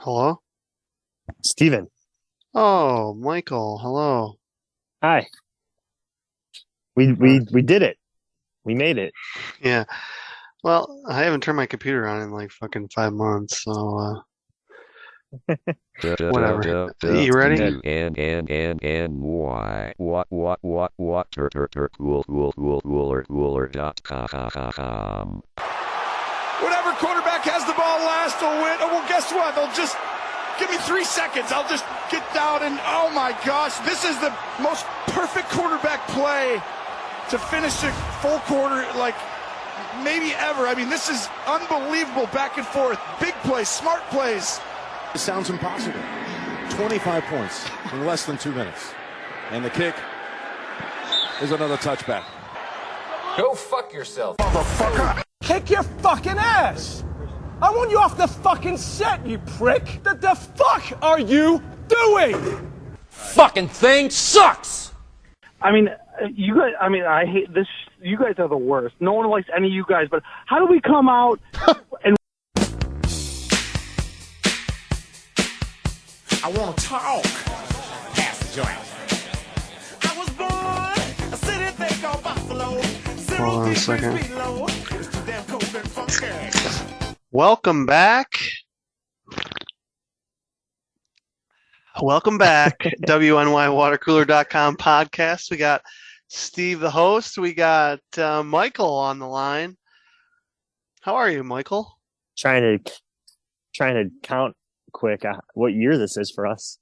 Hello? Steven. Oh, Michael, hello. Hi. We did it. We made it. Yeah. Well, I haven't turned my computer on in like fucking 5 months, so whatever. You ready? N what cooler.com. Whatever quarterback has the ball last will win. Oh, well, guess what? They'll just give me 3 seconds. I'll just get down and, oh my gosh, this is the most perfect quarterback play to finish a full quarter, like maybe ever. I mean, this is unbelievable back and forth. Big plays, smart plays. It sounds impossible. 25 points in less than 2 minutes. And the kick is another touchback. Go fuck yourself. Motherfucker. Kick your fucking ass! I want you off the fucking set, you prick! The fuck are you doing? Fucking thing sucks! I mean, you guys, I hate this. You guys are the worst. No one likes any of you guys, but how do we come out and... I want to talk. Pass the joint. I was born a city they call Buffalo. Hold on a second. Welcome back. Welcome back. WNYWaterCooler.com podcast. We got Steve, the host. We got Michael on the line. How are you, Michael? Trying to count quick what year this is for us.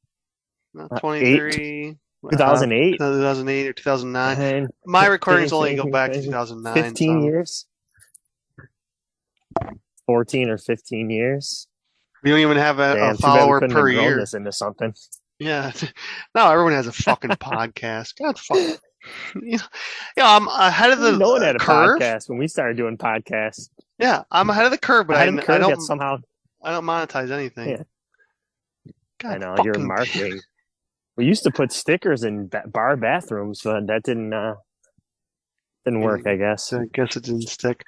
23. 2008? 2008 or 2009. My recordings only go back to 2009. 15 years? 14 or 15 years? We don't even have a Damn, follower too bad we couldn't per have grown year. this into something. Yeah. Now everyone has a fucking podcast. God fuck. Yeah, I'm ahead of the No one had a curve. podcast when we started doing podcasts. Yeah, I'm ahead of the curve, but I Yet don't somehow. I don't monetize anything. Yeah. God, I know, you're fucking- marketing. We used to put stickers in bar bathrooms, but that didn't work, I guess. I guess it didn't stick.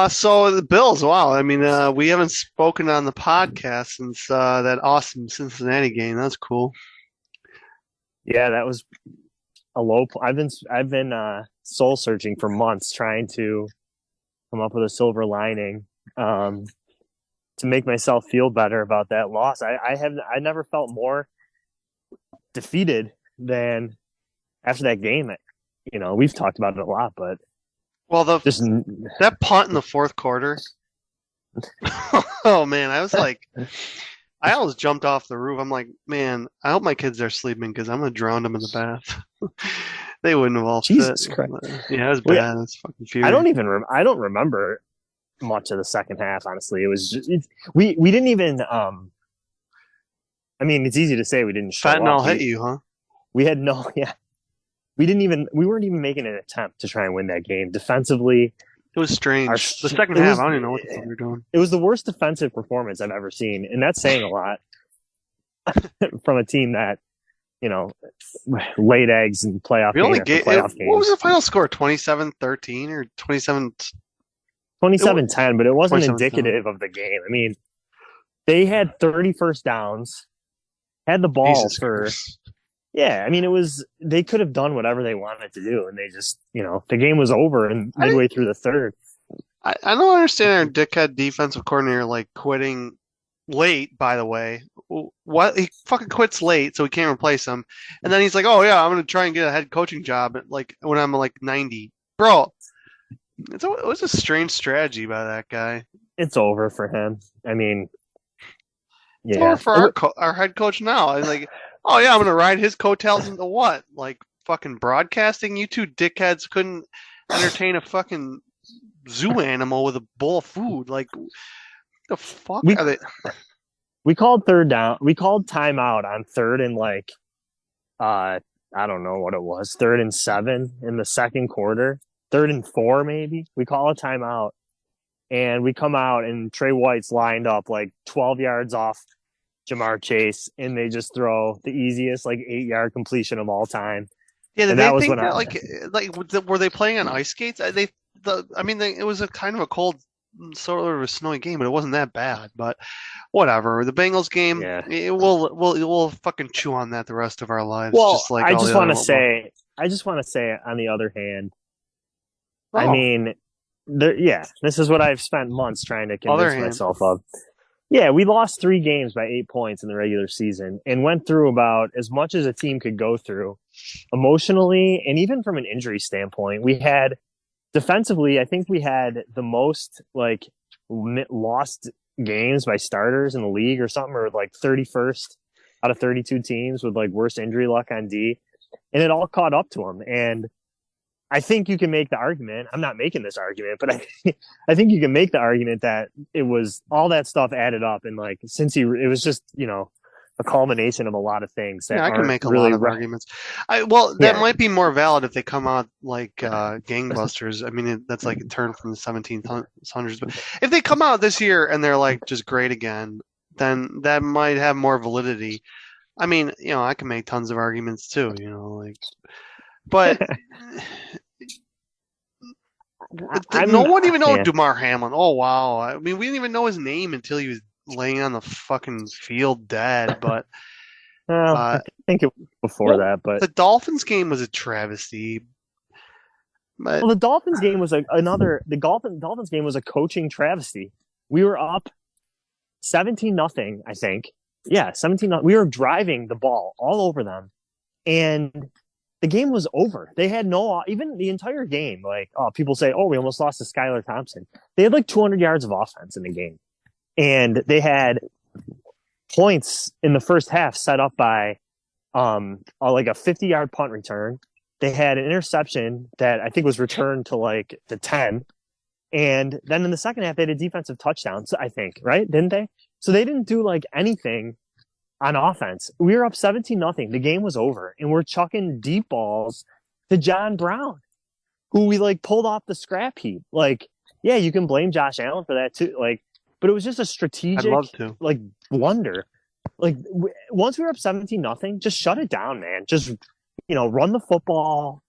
So the Bills, wow. I mean, we haven't spoken on the podcast since that awesome Cincinnati game. That's cool. Yeah, that was a low. I've been soul searching for months, trying to come up with a silver lining to make myself feel better about that loss. I never felt more defeated than after that game. You know, we've talked about it a lot, but Well, just that punt in the fourth quarter. Oh man, I was like, I almost jumped off the roof. I'm like, man, I hope my kids are sleeping because I'm gonna drown them in the bath. They wouldn't have all Jesus fit. Christ. Yeah, it was Well, bad. It's fucking furious. I don't remember much of the second half. Honestly, it was just, we didn't even. I mean, it's easy to say we didn't show Fentanyl up. hit you, huh? We had no, yeah. We weren't even making an attempt to try and win that game. Defensively, It was strange. The second it half, was- I don't even know what the fuck we were doing. it was the worst defensive performance I've ever seen. And that's saying a lot from a team that, you know, laid eggs in playoff We only game after get playoff what game. was the final score? 27-13 or 27? 27-10, but it wasn't 27-10. indicative of the game. I mean, they had 30 first downs, had the ball Jesus for... Christ. Yeah, I mean, they could have done whatever they wanted to do, and they just, you know, the game was over and midway through the third. I don't understand our dickhead defensive coordinator like quitting late. By the way, what he fucking quits late, so we can't replace him. And then he's like, "Oh yeah, I'm gonna try and get a head coaching job like when I'm like 90." Bro, it was a strange strategy by that guy. It's over for him. I mean, It's yeah. over for our head coach now. And like, oh yeah, I'm gonna ride his coattails into what? Like fucking broadcasting? You two dickheads couldn't entertain a fucking zoo animal with a bowl of food. Like, the fuck are they? We called third down. We called timeout on third and like, I don't know what it was. 3rd and 7 in the second quarter. 3rd and 4 maybe. We call a timeout, and we come out and Trey White's lined up like 12 yards off Jamar Chase, and they just throw the easiest like 8-yard completion of all time. Yeah, And they that was think when that, like were they playing on ice skates? It was a kind of a cold sort of a snowy game, but it wasn't that bad. But whatever. The Bengals game, Yeah. we'll fucking chew on that the rest of our lives, Well, just like I all just the other want to football. say, on the other hand, Oh, I mean, this is what I've spent months trying to other convince hand, myself of. Yeah, we lost 3 games by 8 points in the regular season and went through about as much as a team could go through emotionally and even from an injury standpoint. We had defensively, I think we had the most like lost games by starters in the league or something, or like 31st out of 32 teams with like worst injury luck on D. And it all caught up to them. And I think you can make the argument. I'm not making this argument, but I think you can make the argument that it was all that stuff added up, and like it was just a culmination of a lot of things that yeah, I can aren't make a really lot of arguments. That Yeah. might be more valid if they come out like gangbusters. I mean, that's like a turn from the 1700s. But if they come out this year and they're like just great again, then that might have more validity. I mean, I can make tons of arguments too. But no one even know Damar Hamlin. Oh wow! I mean, we didn't even know his name until he was laying on the fucking field dead. But I think it was before that. But the Dolphins game was a travesty. But the Dolphins game was Dolphins game was a coaching travesty. We were up 17-0, I think. Yeah, 17-0. We were driving the ball all over them, and the game was over. They had even the entire game. Like, people say, we almost lost to Skylar Thompson. They had like 200 yards of offense in the game, and they had points in the first half set up by like a 50-yard punt return. They had an interception that I think was returned to like the 10. And then in the second half, they had a defensive touchdown, I think, right? Didn't they? So they didn't do like anything on offense. We were up 17-0. The game was over, and we're chucking deep balls to John Brown, who we like pulled off the scrap heap. Like, yeah, you can blame Josh Allen for that too. Like, but it was just a strategic, I'd love to. like, blunder. Like, once we were up 17-0, just shut it down, man. Just, run the football,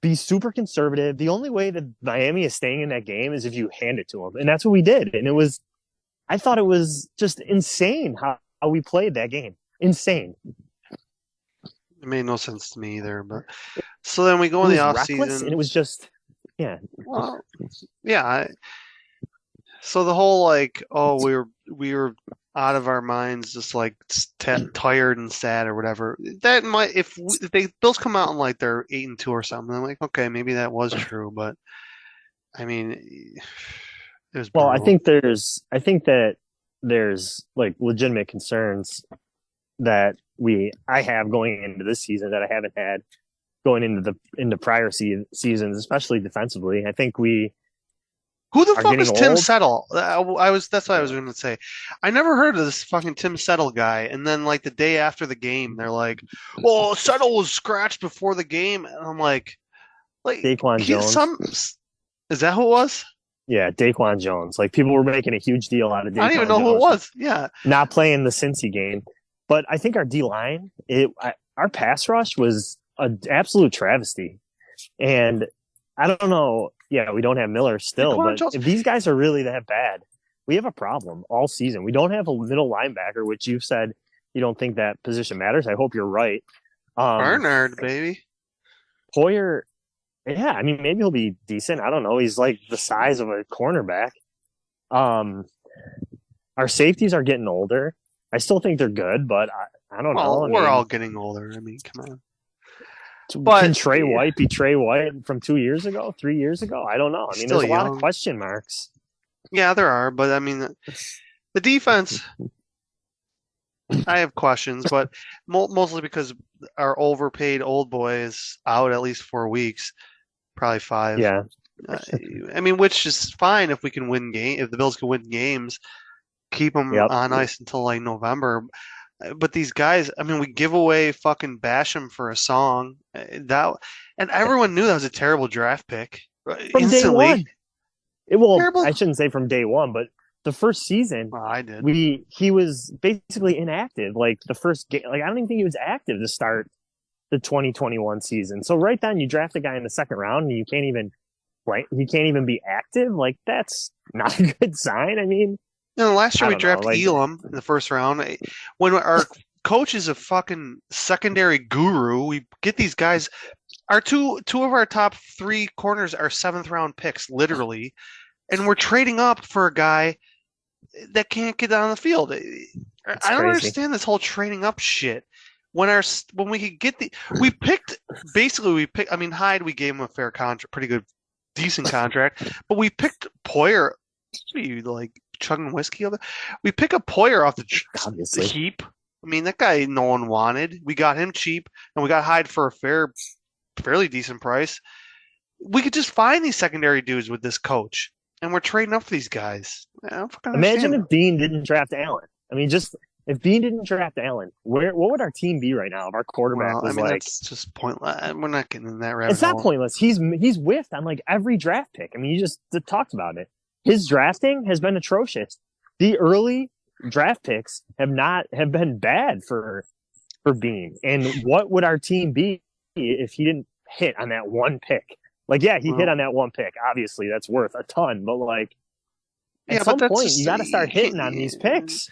be super conservative. The only way that Miami is staying in that game is if you hand it to them. And that's what we did. And I thought it was just insane how we played that game. Insane. It made no sense to me either. But so then we go in the off season, and it was just, yeah. Well, yeah. So the whole like, we were out of our minds, just like tired and sad or whatever. That might, if they Bills come out and like they're 8-2 or something, I'm like, okay, maybe that was true. But I mean, it was brutal. Well, I think that there's like legitimate concerns that I have going into this season that I haven't had going into prior seasons, especially defensively. I think who the fuck is Tim old. Settle? That's what I was going to say. I never heard of this fucking Tim Settle guy. And then like the day after the game, they're like, "Well, Settle was scratched before the game," and I'm like Daquan Jones. Is that who it was? Yeah, Daquan Jones. Like, people were making a huge deal out of Daquan I don't even know Jones who it was. Yeah, not playing the Cincy game. But I think our D-line, our pass rush was an absolute travesty. And I don't know. Yeah, we don't have Miller still, but if these guys are really that bad, we have a problem all season. We don't have a middle linebacker, which you've said you don't think that position matters. I hope you're right. Bernard, baby. Poyer, yeah, I mean, maybe he'll be decent. I don't know. He's like the size of a cornerback. Our safeties are getting older. I still think they're good, but I don't know. We're all getting older. I mean, come on. But can Trey White be Trey White from 2 years ago, 3 years ago? I don't know. I mean, there's a lot of question marks. Yeah, there are. But, I mean, the defense, I have questions. But mostly because our overpaid old boy is out at least 4 weeks, probably 5. Yeah. I mean, which is fine if we can win if the Bills can win games, keep them on ice until like November. But these guys, I mean, we give away fucking Basham for a song. And everyone knew that was a terrible draft pick. From instantly. Day one. I shouldn't say from day one, but the first season, I did. He was basically inactive. Like the first game, like I don't even think he was active to start the 2021 season. So right then, you draft a guy in the second round, and you can't even play. He can't even be active. Like that's not a good sign. I mean, Last year I we don't know, drafted like- Elam in the first round. When our coach is a fucking secondary guru, we get these guys. Our two of our top 3 corners are 7th round picks, literally, and we're trading up for a guy that can't get on the field. I don't crazy. understand this whole trading up shit. When we could get we picked. I mean, Hyde, we gave him a fair contract, pretty good, decent contract, but we picked Poyer. What are you like chugging whiskey over? We pick a Poyer off the Obviously. heap. I mean, that guy no one wanted. We got him cheap, and we got Hyde for a fairly decent price. We could just find these secondary dudes with this coach, and we're trading up for these guys. I don't fucking Imagine understand. if Bean didn't draft Allen. I mean, just if Bean didn't draft Allen, what would our team be right now if our quarterback Well, I was mean, like? that's just pointless. We're not getting in that rabbit It's not hole. pointless. He's whiffed on like every draft pick. I mean, you just talked about it. His drafting has been atrocious. The early draft picks have been bad for Bean. And what would our team be if he didn't hit on that one pick? Like, yeah, he hit on that one pick. Obviously, that's worth a ton. But like, Yeah, at but some that's point, just- you got to start hitting on these picks.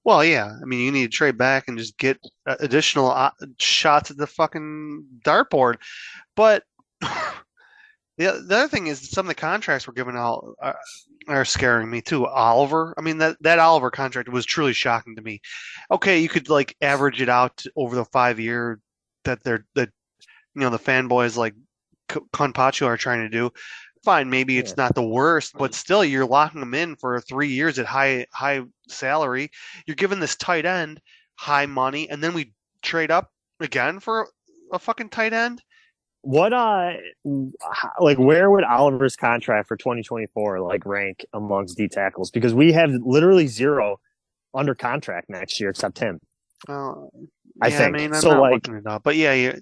Well, yeah. I mean, you need to trade back and just get additional shots at the fucking dartboard. But the other thing is some of the contracts we're giving out are scaring me too. Oliver, I mean that Oliver contract was truly shocking to me. Okay, you could like average it out over the 5-year that the fanboys like Conpacho are trying to do. Fine, maybe it's not the worst, but still, you're locking them in for 3 years at high salary. You're giving this tight end high money, and then we trade up again for a fucking tight end. What like where would Oliver's contract for 2024 like rank amongst D tackles? Because we have literally 0 under contract next year except him. I think. I mean, I'm So, not like- looking it up, but yeah,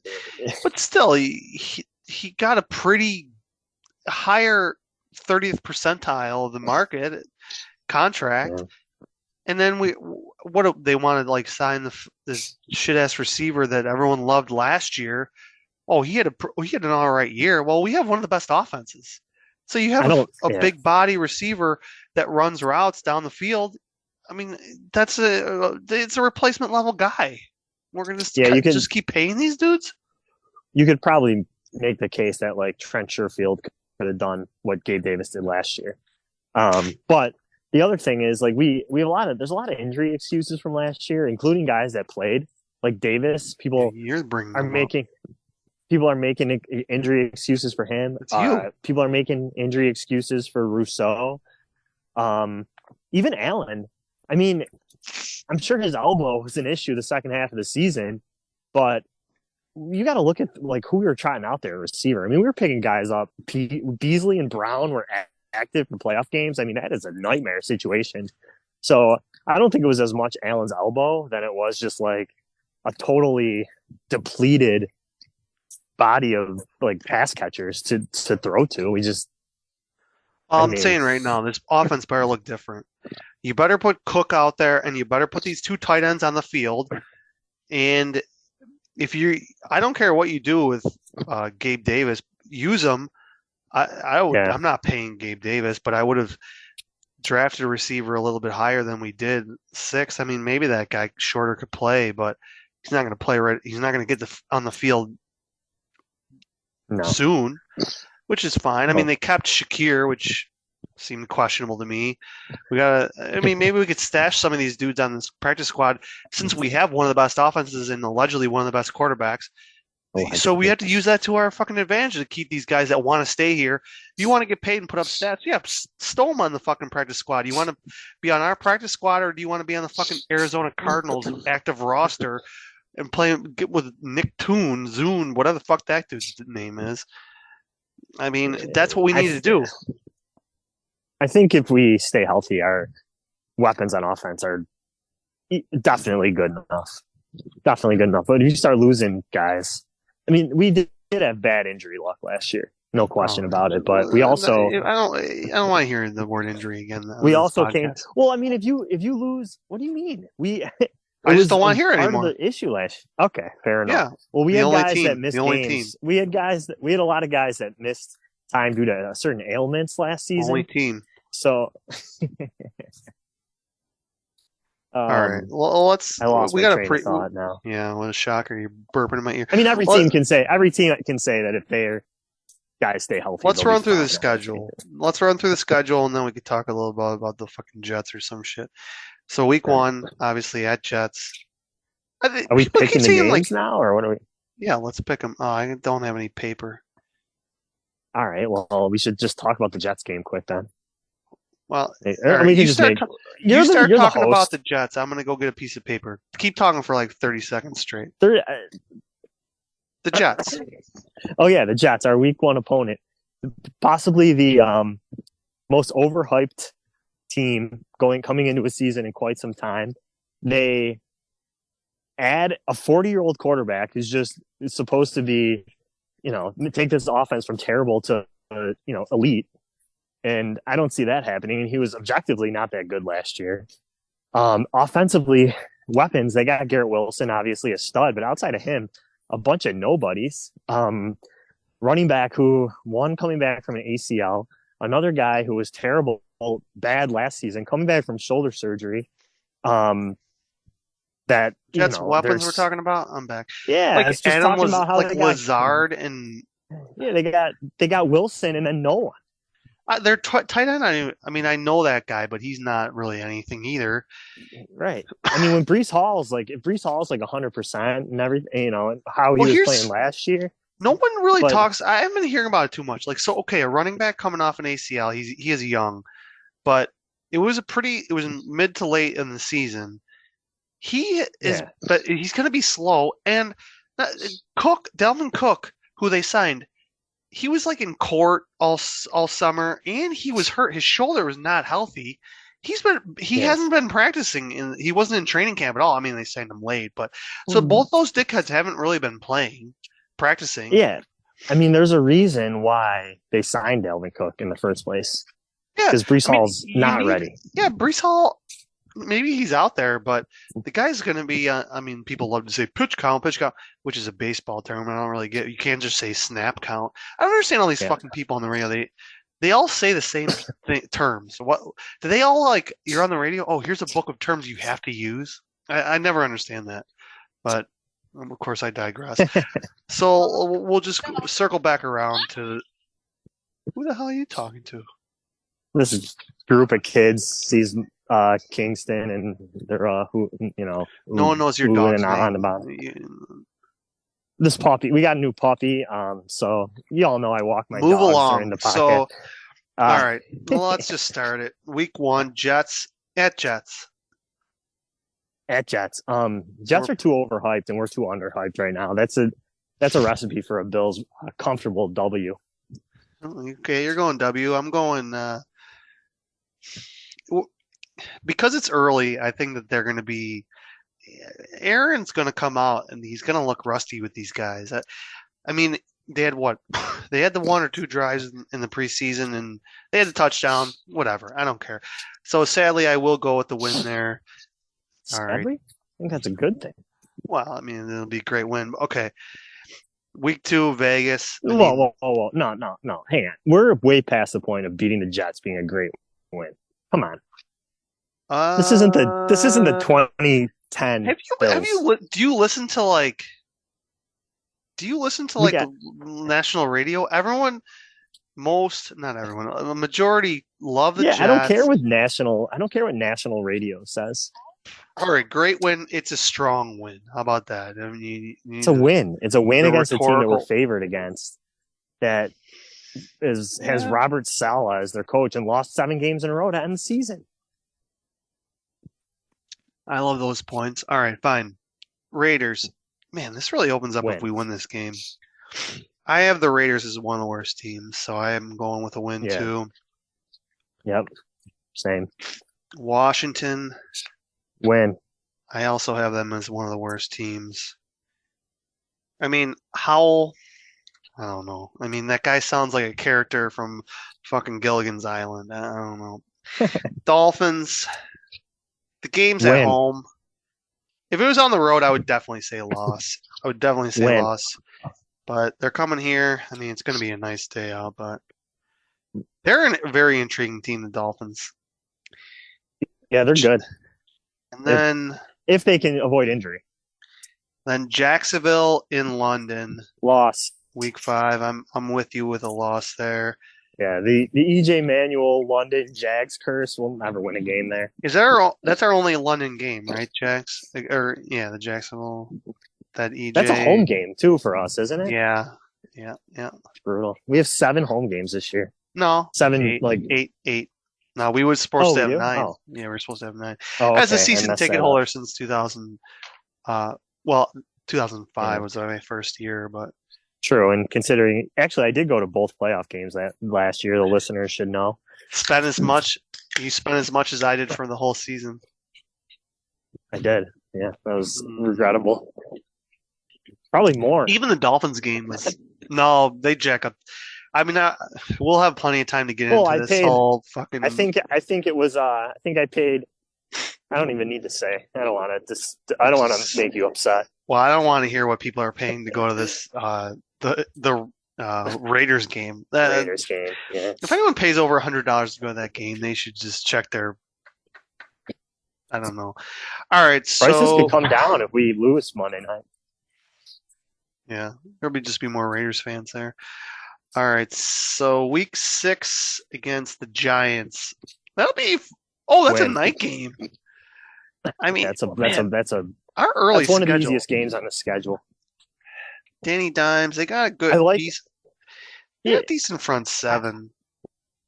but still, he got a pretty higher 30th percentile of the market contract, Yeah. and then they wanted to like sign this shit ass receiver that everyone loved last year. Oh, he had an all right year. Well, we have one of the best offenses, so you have a big body receiver that runs routes down the field. I mean, it's a replacement level guy. We're gonna just keep paying these dudes. You could probably make the case that like Trent Sherfield could have done what Gabe Davis did last year. But the other thing is like we have there's a lot of injury excuses from last year, including guys that played like Davis. People are making injury excuses for him. It's you. People are making injury excuses for Rousseau. Even Allen. I mean, I'm sure his elbow was an issue the second half of the season, but you got to look at like who we were trying out there, receiver. I mean, we were picking guys up. Beasley and Brown were active for playoff games. I mean, that is a nightmare situation. So I don't think it was as much Allen's elbow than it was just like a totally depleted body of like pass catchers to throw to. I'm saying right now, this offense better look different. You better put Cook out there, and you better put these 2 tight ends on the field. And I don't care what you do with Gabe Davis, use him. I'm not paying Gabe Davis, but I would have drafted a receiver a little bit higher than we did, 6. I mean, maybe that guy shorter could play, but he's not going to play right. He's not going to get on the field soon, which is fine. I mean, they kept Shakir, which seemed questionable to me. Maybe we could stash some of these dudes on this practice squad since we have one of the best offenses and allegedly one of the best quarterbacks. So we have to use that to our fucking advantage to keep these guys that want to stay here. If you want to get paid and put up stats, yeah, stow them on the fucking practice squad. You want to be on our practice squad, or do you want to be on the fucking Arizona Cardinals active roster and get with Nick Zune, whatever the fuck that dude's name is? I mean, that's what we need to do. I think if we stay healthy, our weapons on offense are definitely good enough. Definitely good enough. But if you start losing guys, I mean, we did have bad injury luck last year, no question about it. But we also, I don't want to hear the word injury again. We also came. Well, I mean, if you lose, what do you mean? I just don't want to hear it part anymore. Of the issue last. Okay, fair enough. Yeah. Well, we The had only guys team. that missed The only games. team. We had a lot of guys that missed time due to certain ailments last season. Only team. So, All right. Well, I lost we my got train of thought now. Yeah, what a shocker! You're burping in my ear. I mean, every team can say that if their guys stay healthy. Let's they'll run be through fine. the schedule. Let's run through the schedule, and then we could talk a little bit about the fucking Jets or some shit. So week 1, obviously at Jets. Are we picking the games now, or what are we? Yeah, let's pick them. Oh, I don't have any paper. All right. Well, we should just talk about the Jets game quick then. Well, we can you just start, make. you start you're talking the about host. the Jets. I'm gonna go get a piece of paper. Keep talking for like 30 seconds straight. The Jets. Oh yeah, the Jets, our week 1 opponent, possibly the most overhyped team coming into a season in quite some time. They add a 40-year-old quarterback who's just supposed to be, take this offense from terrible to elite. And I don't see that happening. And he was objectively not that good last year. Offensively, weapons, they got Garrett Wilson, obviously a stud, but outside of him, a bunch of nobodies. Running back one coming back from an ACL, another guy who was bad last season, coming back from shoulder surgery. That Jets weapons we're talking about. I'm back. Yeah, like just Adam talking was about how like Lazard and they got Wilson and then no one. Their tight end. I know that guy, but he's not really anything either. Right. I mean, when Breece Hall's like 100% and everything, and how he was playing last year. No one really talks. I haven't been hearing about it too much. Like, so okay, a running back coming off an ACL. He is young, but it was in mid to late in the season. He is, but he's going to be slow. And Delvin Cook, who they signed, he was like in court all summer, and he was hurt. His shoulder was not healthy. He hasn't been practicing, he wasn't in training camp at all. I mean, they signed him late, but so both those dickheads haven't really been practicing. Yeah, I mean, there's a reason why they signed Delvin Cook in the first place. Yeah, because Breece Hall's not ready. Yeah, Breece Hall. Maybe he's out there, but the guy's going to be. People love to say pitch count, which is a baseball term. I don't really get. You can't just say snap count. I don't understand all these fucking people on the radio. They all say the same terms. What do they all like? You're on the radio. Oh, here's a book of terms you have to use. I never understand that, but of course I digress. So we'll just circle back around to who the hell are you talking to? This group of kids sees Kingston, and they're no one knows your dog's name. About this puppy. We got a new puppy. So you all know I walk my move dogs along. during the podcast. So all right, well, let's just start it. Week 1, Jets at Jets. At Jets. Jets are too overhyped, and we're too underhyped right now. That's a recipe for a Bills comfortable W. Okay, you're going W. I'm going. Because it's early, I think that they're going to be. Aaron's going to come out and he's going to look rusty with these guys. I mean, they had what? They had the 1 or 2 drives in the preseason, and they had a touchdown. Whatever, I don't care. So sadly, I will go with the win there. All right. Sadly? I think that's a good thing. Well, I mean, it'll be a great win. Okay. Week 2, Vegas. Whoa. No. Hang on. We're way past the point of beating the Jets being a great win. Come on. This isn't the 2010. Do you listen to like the national radio? Not everyone, a majority love the Jets. I don't care what national radio says. All right, great win. It's a strong win. How about that? I mean, it's a win. It's a win against the team that we're favored against. That has Robert Saleh as their coach and lost 7 games in a row to end the season. I love those points. All right, fine. Raiders. Man, this really opens up if we win this game. I have the Raiders as one of the worst teams, so I am going with a win too. Yep. Same. Washington. Win. I also have them as one of the worst teams. I mean, Howell, I don't know. I mean, that guy sounds like a character from fucking Gilligan's Island. I don't know. Dolphins. The game's at home. If it was on the road, I would definitely say loss. But they're coming here. I mean, it's going to be a nice day out, but They're a very intriguing team, the Dolphins. Yeah, they're good And then if they can avoid injury. Jacksonville in London, Loss. week 5. I'm with you with a loss there. Yeah, the EJ Manuel London Jags curse will never win a game there. That's our only London game, right, Jags? Or yeah, the Jacksonville. That EJ. That's a home game too for us, isn't it? Yeah. It's brutal. We have 7 home games this year. No, 7 eight. No, we were supposed to have do? 9. Oh. Yeah, we were supposed to have 9. Oh, As a okay. season I messed ticket that holder up. since 2005 Yeah. was my first year, but True, and considering actually I did go to both playoff games last year. The listeners should know. you spent as much as I did for the whole season. I did. Yeah, that was regrettable. Probably more. Even the Dolphins game was they jack up. I mean, we'll have plenty of time to get into this whole fucking. I think it was. I think I paid. I don't even need to say. I don't want to make you upset. Well, I don't want to hear what people are paying to go to this the Raiders game. Raiders game. Yeah. If anyone pays over $100 to go to that game, they should just check their. I don't know. All right, Prices could come down if we lose Monday night. Yeah, there'll just be more Raiders fans there. All right, so week 6 against the Giants. That'll be. Oh, that's a night game. I mean, that's our early that's one schedule. of the easiest games on the schedule. Danny Dimes, they got a good. Decent front 7.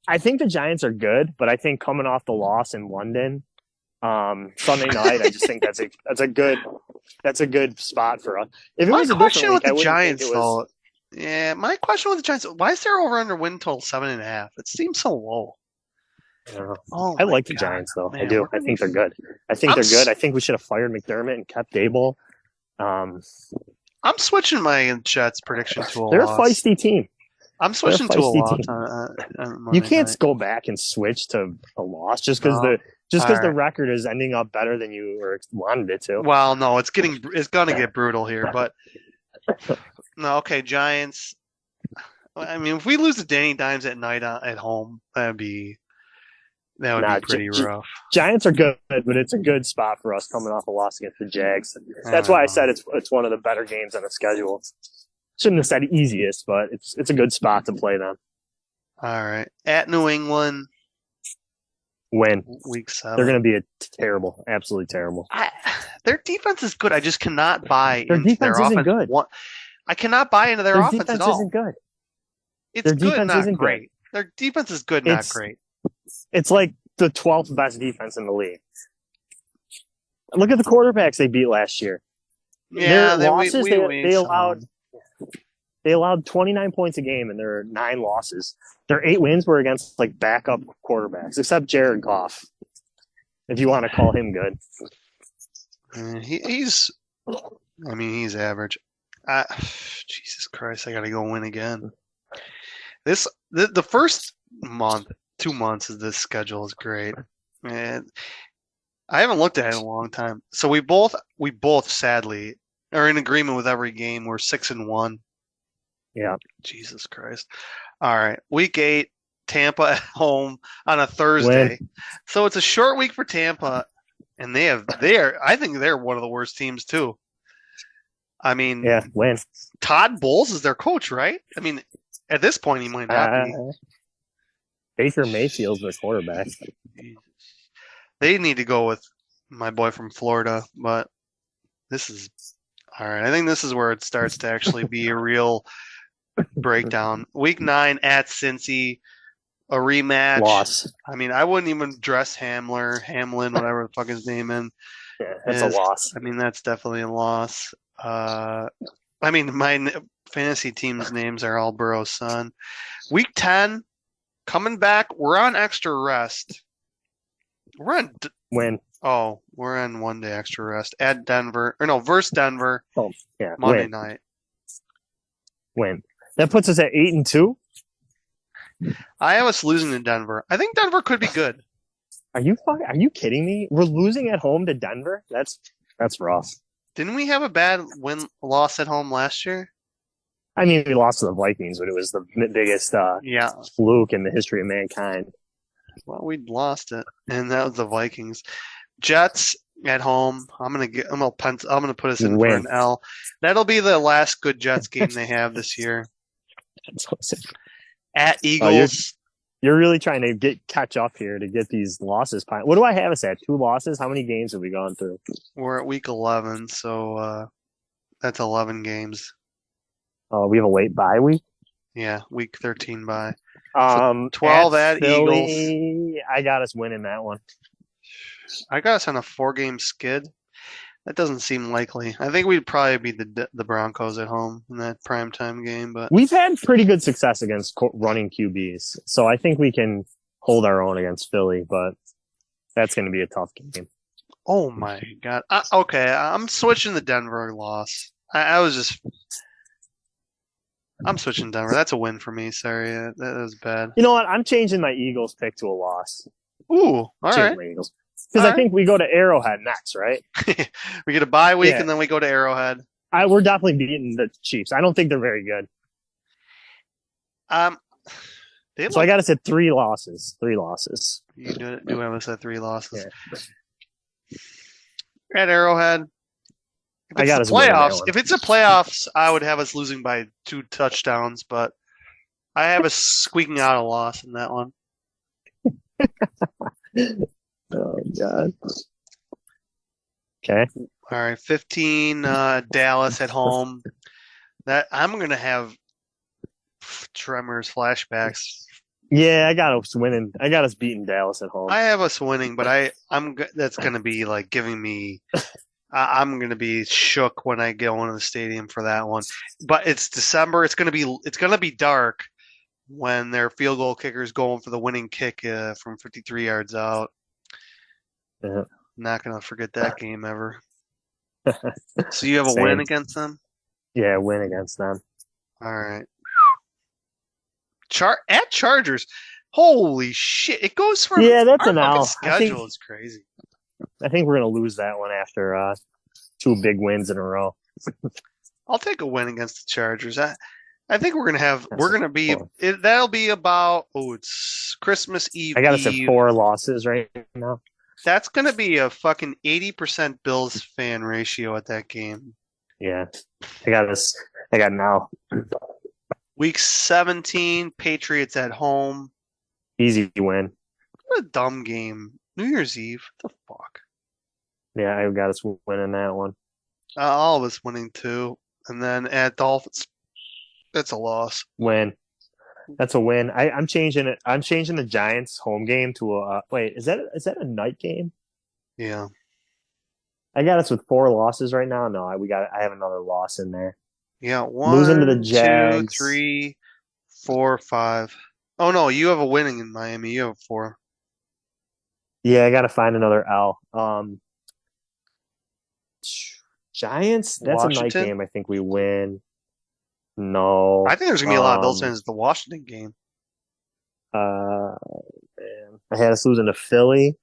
I think the Giants are good, but I think coming off the loss in London Sunday night, I just think that's a good spot for us. If it my was a question with week, the Giants, though. Yeah, my question with the Giants: why is their over/under win total 7.5? It seems so low. I like the Giants, though. Man, I do. I think they're good. I think they're good. I think we should have fired McDermott and kept Dable. I'm switching my Jets prediction to a they're loss. A feisty team. I'm switching to a loss. You can't go back and switch to a loss just because the record is ending up better than you wanted it to. Well, no, it's gonna get brutal here, but no, okay, Giants. I mean, if we lose to Danny Dimes at night at home, that would be pretty rough. Giants are good, but it's a good spot for us coming off a loss against the Jags. That's why I said it's one of the better games on the schedule. Shouldn't have said easiest, but it's a good spot to play them. All right, at New England. Win. Week 7. They're going to be absolutely terrible. Their defense is good. I just cannot buy their into defense their isn't offense. Good. I cannot buy into their offense at all. Isn't good. It's their good, defense not isn't great. Good. Their defense is good, not great. It's like the 12th best defense in the league. Look at the quarterbacks they beat last year. Yeah, their losses, they allowed 29 points a game, and there are 9 losses. Their 8 wins were against backup quarterbacks, except Jared Goff, if you want to call him good. He's average. Jesus Christ, I got to go win again. The first 2 months of this schedule is great, and I haven't looked at it in a long time. So we both sadly are in agreement with every game. We're 6-1. Yeah. Jesus Christ. All right. Week 8, Tampa at home on a Thursday. So it's a short week for Tampa, and I think they're one of the worst teams too. I mean, win. Todd Bowles is their coach, right? I mean, at this point he might not be. Baker Mayfield's their quarterback. They need to go with my boy from Florida, but this is all right. I think this is where it starts to actually be a real breakdown. Week 9 at Cincy, a rematch. Loss. I mean, I wouldn't even dress Hamlin, whatever the fuck his name is. Yeah, that's a loss. I mean, that's definitely a loss. I mean, my fantasy team's names are all Burrow's son. Week 10, coming back. We're on extra rest. We're on win. Oh, we're on 1 day extra rest at Denver. Versus Denver. Oh, yeah. Monday night. Win. That puts us at 8-2. I have us losing to Denver. I think Denver could be good. Are you kidding me? We're losing at home to Denver? That's rough. Didn't we have a bad loss at home last year? I mean, we lost to the Vikings, but it was the biggest Yeah. fluke in the history of mankind. Well, we lost it, and that was the Vikings. Jets at home. I'm gonna put us in for Win. an L. That'll be the last good Jets game they have this year. At Eagles. You're really trying to catch up here to get these losses. What do I have us at? 2 losses? How many games have we gone through? We're at week 11, so that's 11 games. We have a late bye week. Yeah, week 13 bye. 12 at Philly, Eagles. I got us winning that one. I got us on a 4-game skid. That doesn't seem likely. I think we'd probably beat the Broncos at home in that primetime game, but We've had pretty good success against running QBs, so I think we can hold our own against Philly, but that's going to be a tough game. oh my God. Okay, I'm switching the Denver loss. I'm switching Denver. That's a win for me. Sorry, that was bad. You know what? I'm changing my Eagles pick to a loss. Ooh, all right. Because I think we go to Arrowhead next, right? We get a bye week, Yeah. and then we go to Arrowhead. We're definitely beating the Chiefs. I don't think they're very good. So I got us at 3 losses. 3 losses. You do have us at 3 losses. Yeah. At Arrowhead. I got us playoffs. If it's a playoffs, I would have us losing by 2 touchdowns, but I have us squeaking out a loss in that one. Oh, God. Okay. All right, 15 Dallas at home. That I'm going to have tremors, flashbacks. Yeah, I got us winning. I got us beating Dallas at home. I have us winning, but that's going to be like giving me I'm going to be shook when I go into the stadium for that one. But it's December. It's going to be dark when their field goal kicker's going for the winning kick from 53 yards out. Yeah. Not going to forget that game ever. So you have a Same. win against them? Yeah, win against them. All right. At Chargers. Holy shit. It goes from Yeah, that's our an L. schedule is crazy. I think we're going to lose that one after 2 big wins in a row. I'll take a win against the Chargers. I think that'll be about it's Christmas Eve. I got us at 4 losses right now. That's going to be a fucking 80% Bills fan ratio at that game. Yeah. I got now. Week 17, Patriots at home. Easy win. What a dumb game. New Year's Eve. What the fuck? Yeah, I got us winning that one. All of us winning too. And then at Dolphins, that's a loss. Win. That's a win. I'm changing it. I'm changing the Giants home game to a wait. Is that a night game? Yeah. I got us with 4 losses right now. No, I have another loss in there. Yeah, 1, Losing to the 2, Jags. 3, 4, 5. Oh no, you have a winning in Miami. You have 4. Yeah, I got to find another L. Giants. That's Washington? a night game. I think we win. No, I think there's gonna be a lot of Bills fans at the Washington game. Man. I had us losing to Philly,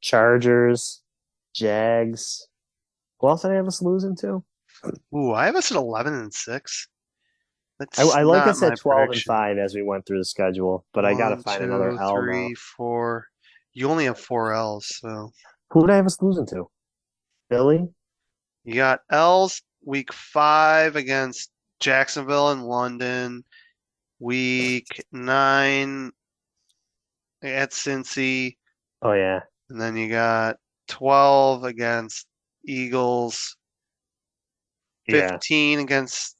Chargers, Jags. Who else did I have us losing to? Ooh, I have us at 11-6. I like not us at my 12 prediction. and 5 as we went through the schedule, but I got to 1, find 2, another L 3, now. 4. You only have 4 L's, so Who did I have us losing to? Philly? you got L's week 5 against Jacksonville and London. Week 9 at Cincy. Oh, yeah. And then you got 12 against Eagles. 15 against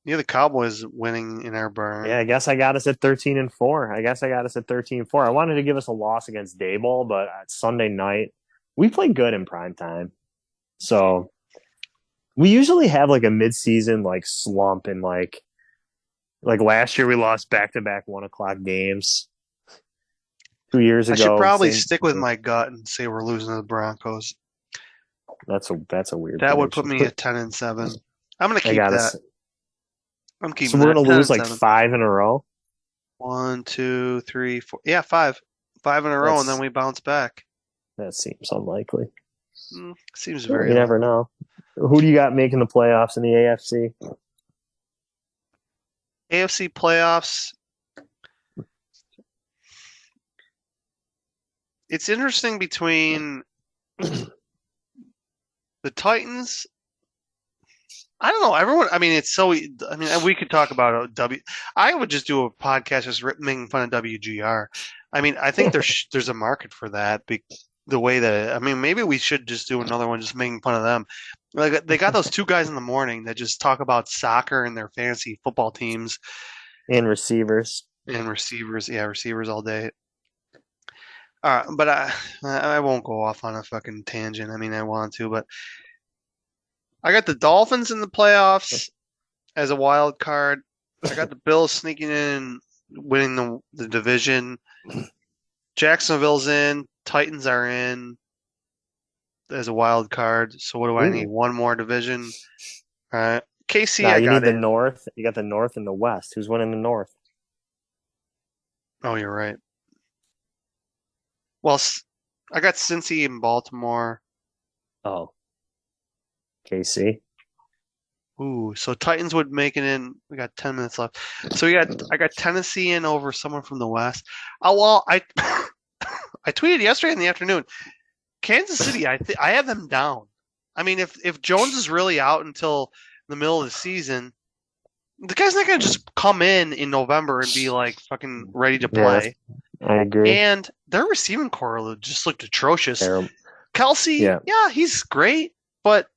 the Cowboys winning in our barn. Yeah, I guess I got us at 13-4. I wanted to give us a loss against Dayball, but at Sunday night, we played good in prime time. So we usually have like a mid-season like slump and like last year we lost back-to-back 1:00 games. 2 years ago. I should probably stick with my gut and say we're losing to the Broncos. That's a weird. That would put me at 10-7. I'm gonna keep that. I'm keeping. So we're gonna lose like 10-7. 5 in a row. 1, 2, 3, 4. Yeah, 5 in a row, and then we bounce back. That seems unlikely. Seems very. You never know. Who do you got making the playoffs in the AFC? AFC playoffs. It's interesting between the Titans. I don't know. Everyone. I mean, it's so. I mean, we could talk about I would just do a podcast just making fun of WGR. I mean, I think there's a market for that. The way that, I mean, maybe we should just do another one just making fun of them. Like, they got those two guys in the morning that just talk about soccer and their fantasy football teams and receivers. and receivers. Yeah, receivers all day. But I won't go off on a fucking tangent. I mean, I want to, but I got the Dolphins in the playoffs as a wild card. I got the Bills sneaking in, winning the division. Jacksonville's in. Titans are in as a wild card. So what do I need? One more division. All right. KC, Nah, I you got need the in. North. You got the North and the West. Who's winning the North? Oh, you're right. Well, I got Cincy in Baltimore. Oh, KC. Ooh, so Titans would make it in. We got 10 minutes left. So I got Tennessee in over someone from the West. Oh well, I I tweeted yesterday in the afternoon. Kansas City, I have them down. I mean, if Jones is really out until the middle of the season, the guy's not gonna just come in November and be like fucking ready to play. Yeah, I agree. And their receiving core just looked atrocious. Terrible. Kelsey, yeah, he's great, but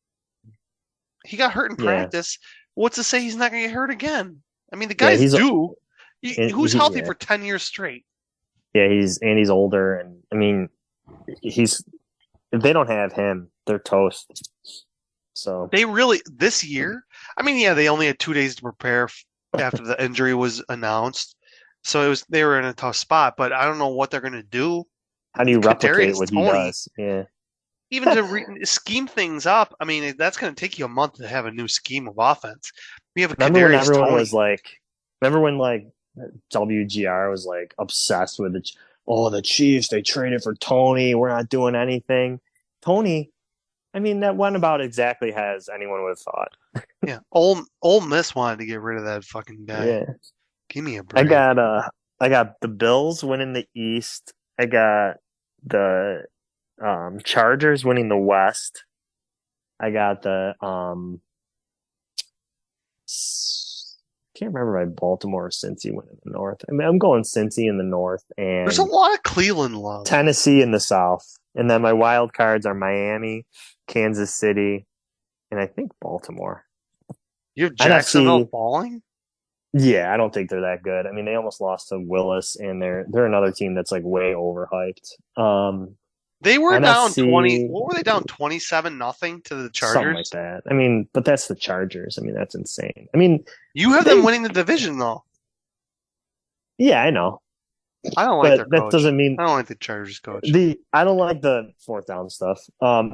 he got hurt in practice. What's to say he's not going to get hurt again? I mean, the guy's due. Who's healthy for 10 years straight? Yeah, he's older, and I mean, if they don't have him, they're toast. So they really this year. I mean, yeah, they only had 2 days to prepare after the injury was announced, so they were in a tough spot. But I don't know what they're going to do. How do you replicate what he Toney, does? Yeah. Even to scheme things up, I mean, that's going to take you a month to have a new scheme of offense. We have Remember when everyone Toney. was like, WGR was like obsessed with the Chiefs, they traded for Toney, we're not doing anything. Toney, I mean, that went about exactly as anyone would have thought. Yeah, Ole Miss wanted to get rid of that fucking guy. Yeah. Give me a break. I got the Bills winning the East. I got the Chargers winning the West. I got the can't remember by Baltimore or Cincy winning the North. I mean, I'm going Cincy in the North, and there's a lot of Cleveland love. Tennessee in the South, and then my wild cards are Miami, Kansas City, and I think Baltimore. You have Jacksonville falling? Yeah, I don't think they're that good. I mean, they almost lost to Willis, and they're another team that's like way overhyped. They were NFC, down 20. What were they down 27-0 to the Chargers? Something like that. I mean, but that's the Chargers. I mean, that's insane. I mean, you have them winning the division, though. Yeah, I know. I don't like their that coach. Doesn't mean I don't like the Chargers coach. I don't like the fourth down stuff. I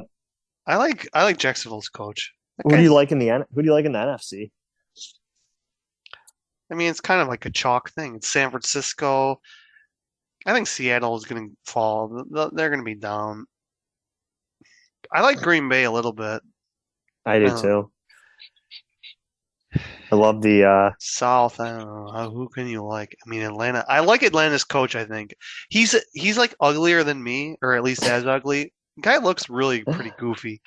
like Jacksonville's coach. Who do you like in the NFC? I mean, it's kind of like a chalk thing. It's San Francisco. I think Seattle is going to fall. They're going to be down. I like Green Bay a little bit. I do too. I love the South. I don't know. Who can you like? I mean, Atlanta. I like Atlanta's coach. I think he's like uglier than me, or at least as ugly. The guy looks really pretty goofy,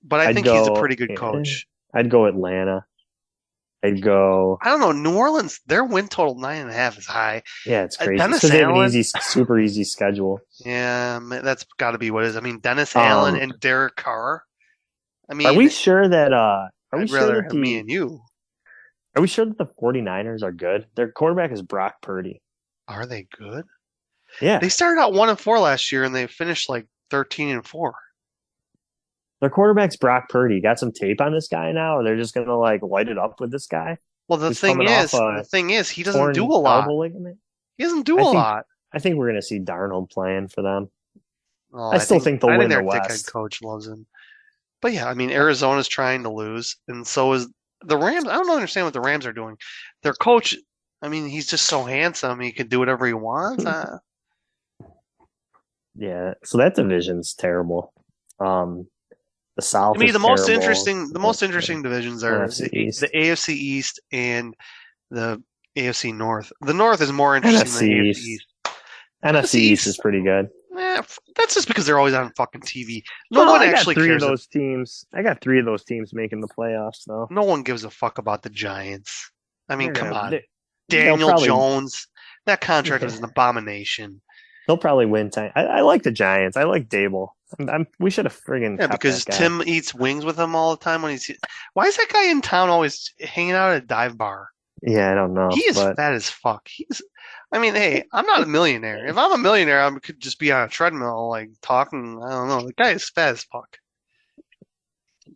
but I think he's a pretty good coach. I'd go Atlanta. I'd go. I don't know. New Orleans. Their win total 9.5 is high. Yeah, it's crazy. Dennis They have Allen, an super easy schedule. Yeah, that's got to be what it is. I mean, Dennis Allen and Derek Carr. I mean, are we sure that? I'd rather have me and you. Are we sure that the 49ers are good? Their quarterback is Brock Purdy. Are they good? Yeah. They started out 1-4 last year, and they finished like 13-4. Their quarterback's Brock Purdy. Got some tape on this guy now, or they're just gonna like light it up with this guy? Well, the thing is, he doesn't do a lot. He doesn't do a lot. I think we're gonna see Darnold playing for them. Well, I still think they'll win the West. Dickhead coach loves him. But yeah, I mean, Arizona's trying to lose, and so is the Rams. I don't understand what the Rams are doing. Their coach, I mean, he's just so handsome. He can do whatever he wants. Yeah, so that division's terrible. The South. I mean, is the most terrible. interesting divisions are the AFC East and the AFC North. The North is more interesting than the NFC AFC East. East. NFC East is pretty good. That's just because they're always on fucking TV. Well, No one I got actually three cares. of those teams. I got three of those teams making the playoffs, though. No one gives a fuck about the Giants. I mean, come on. They'll Daniel probably- Jones. That contract is an abomination. They'll probably win. I like the Giants. I like Dable. We should have friggin' Yeah, kept because that guy. Tim eats wings with him all the time when he's. Why is that guy in town always hanging out at a dive bar? Yeah, I don't know. He is but fat as fuck. I mean, hey, I'm not a millionaire. If I'm a millionaire, I could just be on a treadmill, like talking. I don't know. The guy is fat as fuck.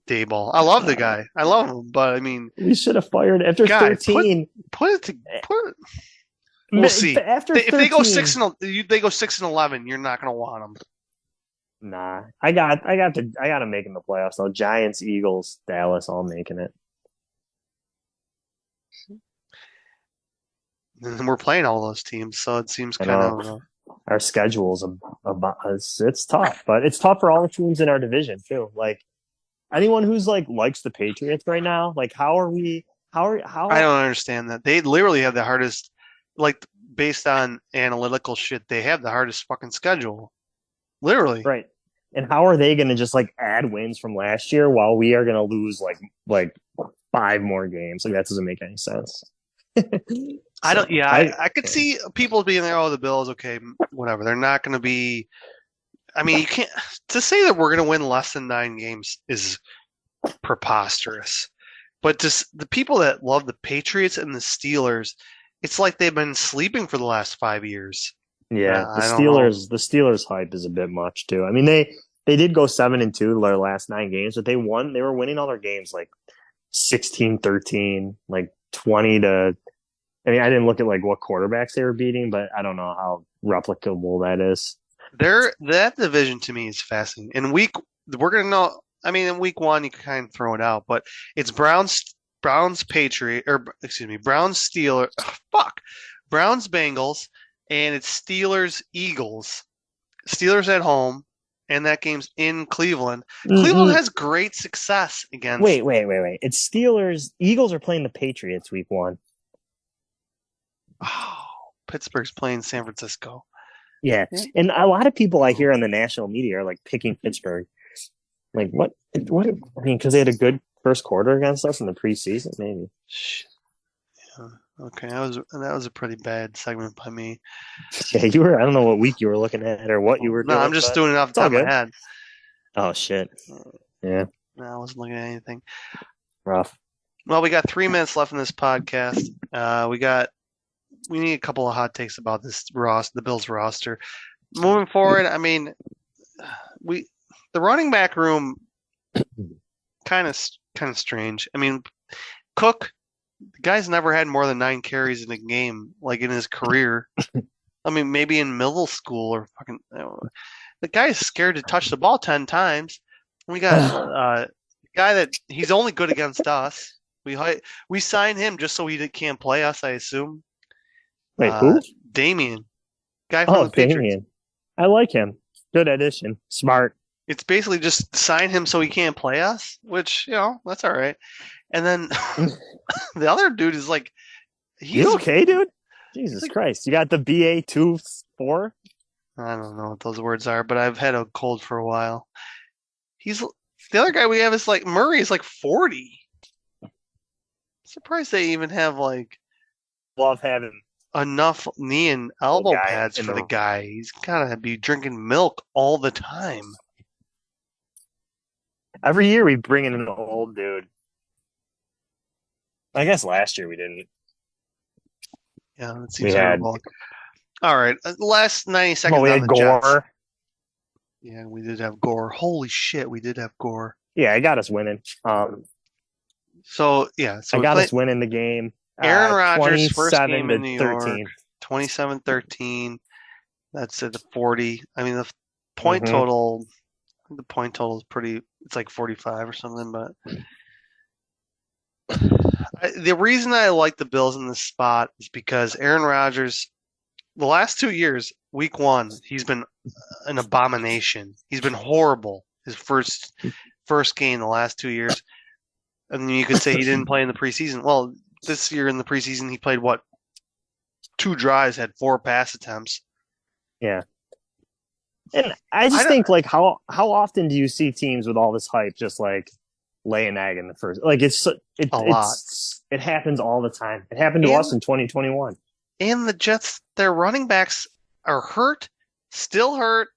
Dayball. I love the guy. I love him, but I mean, we should have fired after Guy, 13. We'll see. After If they go 13 they go 6-11. You're not gonna want them. Nah, I got them making the playoffs though. Giants, Eagles, Dallas, all making it. And we're playing all those teams, so it seems I kind know. of. Our schedule's it's tough, but it's tough for all the teams in our division too. Like anyone who's like likes the Patriots right now, like how are we? How? I don't understand that. They literally have the hardest, like based on analytical shit. They have the hardest fucking schedule, literally. Right. And how are they going to just like add wins from last year while we are going to lose like 5 more games? Like that doesn't make any sense. I don't. Yeah, I could see people being there. Oh, the Bills. Okay, whatever. They're not going to be. I mean, you can't to say that we're going to win less than 9 games is preposterous. But just the people that love the Patriots and the Steelers, it's like they've been sleeping for the last 5 years. Yeah, I don't know. the Steelers hype is a bit much too. I mean, they did go 7-2 their last 9 games, but they won. They were winning all their games like 16-13, like 20 to. I mean, I didn't look at like what quarterbacks they were beating, but I don't know how replicable that is. That division to me is fascinating. We're gonna know. I mean, in week 1 you can kind of throw it out, but it's Browns Patriot, or excuse me, Browns Steelers. Browns Bengals, and it's Steelers Eagles. Steelers at home, and that game's in Cleveland. Mm-hmm. Cleveland has great success against. Wait! It's Steelers. Eagles are playing the Patriots week 1. Oh, Pittsburgh's playing San Francisco. Yeah, and a lot of people I hear on the national media are like picking Pittsburgh. Like what? I mean, because they had a good first quarter against us in the preseason, maybe. Yeah. Okay, that was a pretty bad segment by me. Yeah, you were. I don't know what week you were looking at or what you were doing. No, I'm just doing it off the top of my head. Oh shit! Yeah. No, I wasn't looking at anything. Rough. Well, we got 3 minutes left in this podcast. We need a couple of hot takes about the Bills roster. Moving forward, I mean, the running back room kind of strange. I mean, Cook, the guy's never had more than 9 carries in a game, like in his career. I mean, maybe in middle school or fucking. The guy is scared to touch the ball 10 times. We got a guy that he's only good against us. We signed him just so he can't play us, I assume. Wait, who? Damian. Guy from the Patriots. Damian. I like him. Good addition. Smart. It's basically just sign him so he can't play us, which, that's all right. And then the other dude is like, you okay, dude? Jesus Christ. You got the BA24? I don't know what those words are, but I've had a cold for a while. The other guy we have is like, Murray is like 40. Surprised they even have like. Love having enough knee and elbow pads for the guy. He's gotta be drinking milk all the time. Every year we bring in an old dude. I guess last year we didn't. Yeah, that seems terrible. All right, last 90 seconds. We had Gore. Jets. Yeah, we did have Gore. Holy shit, we did have Gore. Yeah, I got us winning. So I got us winning the game. Aaron Rodgers, first game in New York, 13. 27-13. That's at the 40. I mean, the point total. The point total is pretty. It's like 45 or something. But the reason I like the Bills in this spot is because Aaron Rodgers, the last 2 years, week 1, he's been an abomination. He's been horrible. His first game the last 2 years. And you could say he didn't play in the preseason. Well, this year in the preseason, he played what? 2 drives, had 4 pass attempts. Yeah. And I just think, like, how often do you see teams with all this hype just, like, lay an egg in the first? Like, it happens all the time. It happened to us in 2021. And the Jets, their running backs are hurt,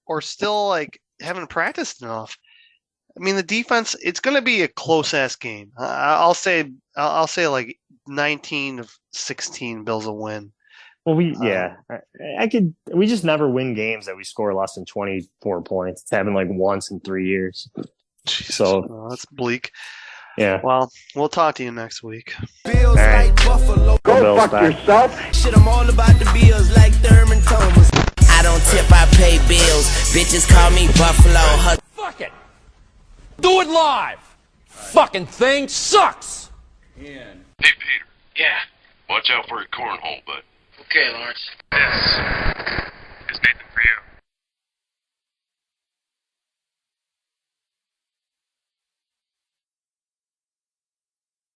or still, like, haven't practiced enough. I mean, the defense, it's going to be a close-ass game. I'll say like 19-16 Bills will win. Well, we just never win games that we score less than 24 points. It's happened like once in 3 years. Jesus, so that's bleak. Yeah. Well, we'll talk to you next week. Bills right. like Buffalo. Go fuck yourself. Shit, I'm all about the Bills like Thurman Thomas. I don't tip, I pay bills. Bitches call me Buffalo. Fuck it. Do it live. Fucking thing sucks. Hey, Peter. Yeah. Watch out for your cornhole, bud. Okay, Lawrence. This is Nathan